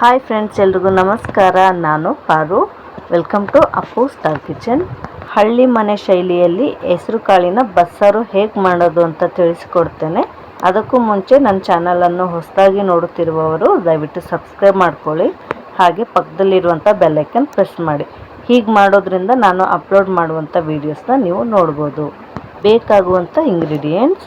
Hi friends, ಎಲ್ರಿಗೂ ನಮಸ್ಕಾರ. ನಾನು ಪಾರು. Welcome to Appu Star Kitchen. ಹಳ್ಳಿ ಮನೆ ಶೈಲಿಯಲ್ಲಿ ಹೆಸರು ಕಾಳಿನ ಬಸ್ಸಾರು ಹೇಗೆ ಮಾಡೋದು ಅಂತ ತಿಳಿಸಿಕೊಡ್ತೇನೆ. ಅದಕ್ಕೂ ಮುಂಚೆ ನನ್ನ ಚಾನಲನ್ನು ಹೊಸದಾಗಿ ನೋಡುತ್ತಿರುವವರು ದಯವಿಟ್ಟು ಸಬ್ಸ್ಕ್ರೈಬ್ ಮಾಡ್ಕೊಳ್ಳಿ. ಹಾಗೆ ಪಕ್ಕದಲ್ಲಿರುವಂಥ ಬೆಲ್ಲೈಕನ್ ಪ್ರೆಸ್ ಮಾಡಿ. ಹೀಗೆ ಮಾಡೋದ್ರಿಂದ ನಾನು ಅಪ್ಲೋಡ್ ಮಾಡುವಂಥ ವೀಡಿಯೋಸ್ನ ನೀವು ನೋಡ್ಬೋದು. ಬೇಕಾಗುವಂಥ ಇಂಗ್ರೀಡಿಯೆಂಟ್ಸ್: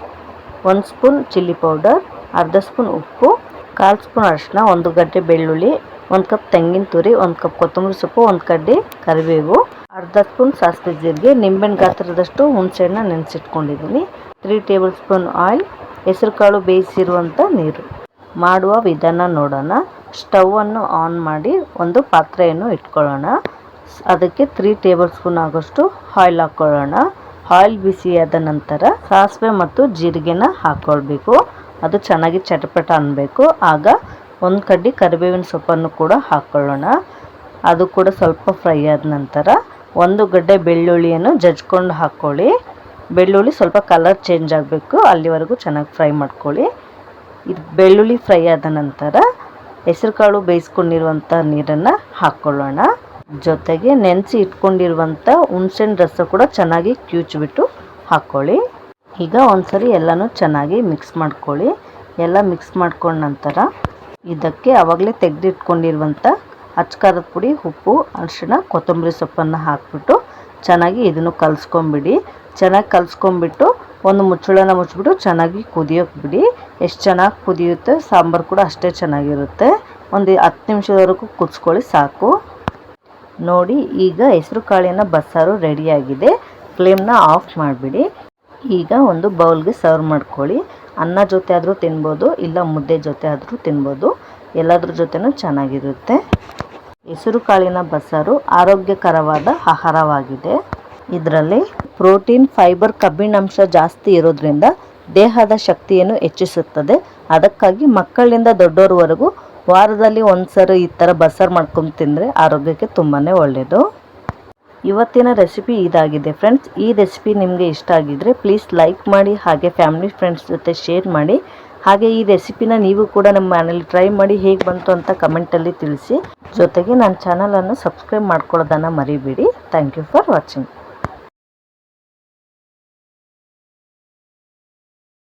1 ಸ್ಪೂನ್ ಚಿಲ್ಲಿ ಪೌಡರ್, ಅರ್ಧ ಸ್ಪೂನ್ ಉಪ್ಪು, 1/4 ಸ್ಪೂನ್ ಅರಿಶಿನ, 1 ಗಡ್ಡೆ ಬೆಳ್ಳುಳ್ಳಿ, 1 ಕಪ್ ತೆಂಗಿನ ತುರಿ, 1 ಕಪ್ ಕೊತ್ತಂಬರಿ ಸೊಪ್ಪು, 1 ಕಡ್ಡಿ ಕರಿಬೇವು, ಅರ್ಧ ಸ್ಪೂನ್ ಸಾಸಿವೆ ಜೀರಿಗೆ, ನಿಂಬೆಹಣ್ಣು ಗಾತ್ರದಷ್ಟು ಹುಣಸೆಹಣ್ಣ ನೆನೆಸಿಟ್ಕೊಂಡಿದ್ದೀನಿ, 3 ಟೇಬಲ್ ಸ್ಪೂನ್ ಆಯಿಲ್, ಹೆಸರು ಕಾಳು ಬೇಯಿಸಿರುವಂಥ ನೀರು. ಮಾಡುವ ವಿಧಾನ ನೋಡೋಣ. ಸ್ಟವನ್ನು ಆನ್ ಮಾಡಿ ಒಂದು ಪಾತ್ರೆಯನ್ನು ಇಟ್ಕೊಳ್ಳೋಣ. ಅದಕ್ಕೆ 3 ಟೇಬಲ್ ಸ್ಪೂನ್ ಆಗೋಷ್ಟು ಆಯಿಲ್ ಹಾಕ್ಕೊಳ್ಳೋಣ. ಆಯಿಲ್ ಬಿಸಿಯಾದ ನಂತರ ಸಾಸಿವೆ ಮತ್ತು ಜೀರಿಗೆನ ಹಾಕ್ಕೊಳ್ಬೇಕು. ಅದು ಚೆನ್ನಾಗಿ ಚಟಪಟ ಅನ್ನಬೇಕು. ಆಗ 1 ಕಡ್ಡಿ ಕರಿಬೇವಿನ ಸೊಪ್ಪನ್ನು ಕೂಡ ಹಾಕ್ಕೊಳ್ಳೋಣ. ಅದು ಕೂಡ ಸ್ವಲ್ಪ ಫ್ರೈ ಆದ ನಂತರ 1 ಗಡ್ಡೆ ಬೆಳ್ಳುಳ್ಳಿಯನ್ನು ಜಜ್ಕೊಂಡು ಹಾಕ್ಕೊಳ್ಳಿ. ಬೆಳ್ಳುಳ್ಳಿ ಸ್ವಲ್ಪ ಕಲರ್ ಚೇಂಜ್ ಆಗಬೇಕು, ಅಲ್ಲಿವರೆಗೂ ಚೆನ್ನಾಗಿ ಫ್ರೈ ಮಾಡ್ಕೊಳ್ಳಿ. ಇದು ಬೆಳ್ಳುಳ್ಳಿ ಫ್ರೈ ಆದ ನಂತರ ಹೆಸರು ಕಾಳು ಬೇಯಿಸ್ಕೊಂಡಿರುವಂಥ ನೀರನ್ನು ಹಾಕ್ಕೊಳ್ಳೋಣ. ಜೊತೆಗೆ ನೆನೆಸಿ ಇಟ್ಕೊಂಡಿರುವಂಥ ಹುಣಸೆಹಣ್ಣು ರಸ ಕೂಡ ಚೆನ್ನಾಗಿ ಕಿವುಚಿಬಿಟ್ಟು ಹಾಕ್ಕೊಳ್ಳಿ. ಈಗ ಒಂದ್ಸರಿ ಎಲ್ಲನೂ ಚೆನ್ನಾಗಿ ಮಿಕ್ಸ್ ಮಾಡ್ಕೊಳ್ಳಿ. ಎಲ್ಲ ಮಿಕ್ಸ್ ಮಾಡ್ಕೊಂಡ ನಂತರ ಇದಕ್ಕೆ ಆವಾಗಲೇ ತೆಗೆದಿಟ್ಕೊಂಡಿರುವಂಥ ಅಚ್ಕಾರದ ಪುಡಿ, ಉಪ್ಪು, ಅರಿಶಿಣ, ಕೊತ್ತಂಬರಿ ಸೊಪ್ಪನ್ನು ಹಾಕ್ಬಿಟ್ಟು ಚೆನ್ನಾಗಿ ಇದನ್ನು ಕಲಿಸ್ಕೊಂಬಿಡಿ. ಚೆನ್ನಾಗಿ ಕಲಿಸ್ಕೊಂಬಿಟ್ಟು ಒಂದು ಮುಚ್ಚಳನ ಮುಚ್ಚಿಬಿಟ್ಟು ಚೆನ್ನಾಗಿ ಕುದಿಯೋಕೆ ಬಿಡಿ. ಎಷ್ಟು ಚೆನ್ನಾಗಿ ಕುದಿಯುತ್ತೆ ಸಾಂಬಾರು ಕೂಡ ಅಷ್ಟೇ ಚೆನ್ನಾಗಿರುತ್ತೆ. ಒಂದು 10 ನಿಮಿಷದವರೆಗೂ ಕುದಿಸ್ಕೊಳ್ಳಿ ಸಾಕು. ನೋಡಿ, ಈಗ ಹೆಸರು ಕಾಳಿನ ಬಸ್ಸಾರು ರೆಡಿಯಾಗಿದೆ. ಫ್ಲೇಮ್ನ ಆಫ್ ಮಾಡಿಬಿಡಿ. ಈಗ ಒಂದು ಬೌಲ್ಗೆ ಸರ್ವ್ ಮಾಡ್ಕೊಳ್ಳಿ. ಅನ್ನ ಜೊತೆ ಆದರೂ ತಿನ್ಬೋದು, ಇಲ್ಲ ಮುದ್ದೆ ಜೊತೆ ಆದರೂ ತಿನ್ಬೋದು. ಎಲ್ಲದ್ರ ಜೊತೆನೂ ಚೆನ್ನಾಗಿರುತ್ತೆ. ಹೆಸರು ಕಾಳಿನ ಬಸ್ಸಾರು ಆರೋಗ್ಯಕರವಾದ ಆಹಾರವಾಗಿದೆ. ಇದರಲ್ಲಿ ಪ್ರೋಟೀನ್, ಫೈಬರ್, ಕಬ್ಬಿಣಾಂಶ ಜಾಸ್ತಿ ಇರೋದ್ರಿಂದ ದೇಹದ ಶಕ್ತಿಯನ್ನು ಹೆಚ್ಚಿಸುತ್ತದೆ. ಅದಕ್ಕಾಗಿ ಮಕ್ಕಳಿಂದ ದೊಡ್ಡೋರವರೆಗೂ ವಾರದಲ್ಲಿ 1 ಸರಿ ಈ ಥರ ಬಸ್ಸಾರು ಮಾಡ್ಕೊಂಡು ತಿಂದರೆ ಆರೋಗ್ಯಕ್ಕೆ ತುಂಬಾ ಒಳ್ಳೆಯದು. ಇವತ್ತಿನ ರೆಸಿಪಿ ಇದಾಗಿದೆ ಫ್ರೆಂಡ್ಸ್. ಈ ರೆಸಿಪಿ ನಿಮಗೆ ಇಷ್ಟ ಆಗಿದ್ದರೆ ಪ್ಲೀಸ್ ಲೈಕ್ ಮಾಡಿ, ಹಾಗೆ ಫ್ಯಾಮಿಲಿ ಫ್ರೆಂಡ್ಸ್ ಜೊತೆ ಶೇರ್ ಮಾಡಿ. ಹಾಗೆ ಈ ರೆಸಿಪಿನ ನೀವು ಕೂಡ ನಮ್ಮ ಮನೇಲಿ ಟ್ರೈ ಮಾಡಿ ಹೇಗೆ ಬಂತು ಅಂತ ಕಮೆಂಟಲ್ಲಿ ತಿಳಿಸಿ. ಜೊತೆಗೆ ನನ್ನ ಚಾನಲನ್ನು ಸಬ್ಸ್ಕ್ರೈಬ್ ಮಾಡ್ಕೊಳ್ಳೋದನ್ನು ಮರಿಬೇಡಿ. Thank you for watching.